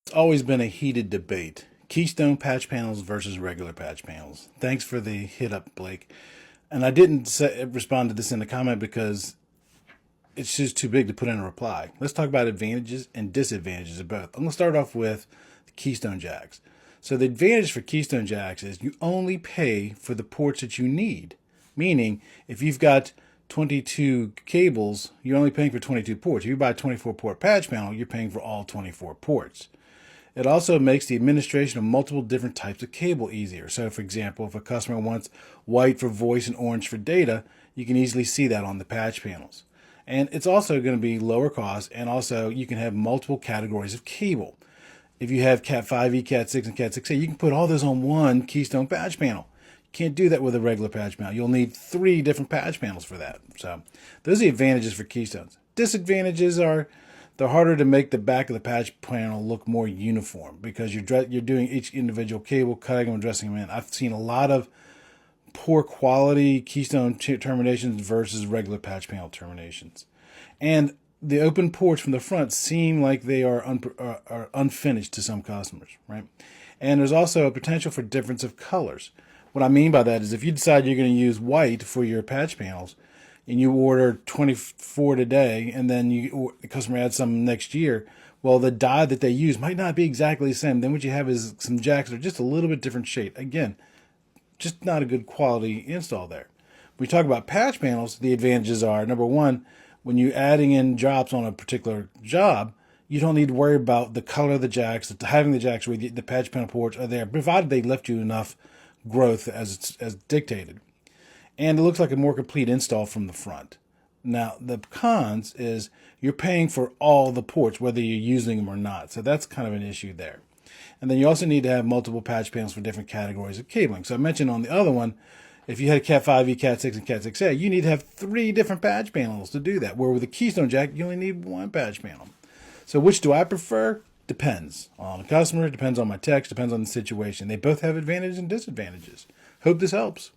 It's always been a heated debate. Keystone patch panels versus regular patch panels. Thanks for the hit up, Blake. And I didn't respond to this in the comment because it's just too big to put in a reply. Let's talk about advantages and disadvantages of both. I'm going to start off with the Keystone jacks. So the advantage for Keystone jacks is you only pay for the ports that you need. Meaning, if you've got 22 cables, you're only paying for 22 ports. If you buy a 24 port patch panel, you're paying for all 24 ports. It also makes the administration of multiple different types of cable easier. So, for example, if a customer wants white for voice and orange for data, you can easily see that on the patch panels. And it's also going to be lower cost, and also you can have multiple categories of cable. If you have Cat 5e, Cat 6, and Cat 6a, you can put all those on one Keystone patch panel. You can't do that with a regular patch panel. You'll need 3 different patch panels for that. So those are the advantages for Keystones. Disadvantages are they're harder to make the back of the patch panel look more uniform because you're doing each individual cable, cutting them and dressing them in. I've seen a lot of poor quality Keystone terminations versus regular patch panel terminations. And the open ports from the front seem like they are unfinished to some customers, right? And there's also a potential for difference of colors. What I mean by that is if you decide you're going to use white for your patch panels and you order 24 today and then the customer adds some next year, well, the dye that they use might not be exactly the same. Then what you have is some jacks that are just a little bit different shade. Again, just not a good quality install there. When we talk about patch panels, the advantages are, number one, when you're adding in drops on a particular job, you don't need to worry about the color of the jacks, having the jacks where the patch panel ports are there, provided they left you enough growth as dictated. And it looks like a more complete install from the front. Now, the cons is you're paying for all the ports, whether you're using them or not. So that's kind of an issue there. And then you also need to have multiple patch panels for different categories of cabling. So I mentioned on the other one, if you had a Cat 5e, Cat 6, and Cat 6a, you need to have 3 different patch panels to do that. Where with a Keystone jack, you only need 1 patch panel. So which do I prefer? Depends on the customer, depends on my text, depends on the situation. They both have advantages and disadvantages. Hope this helps.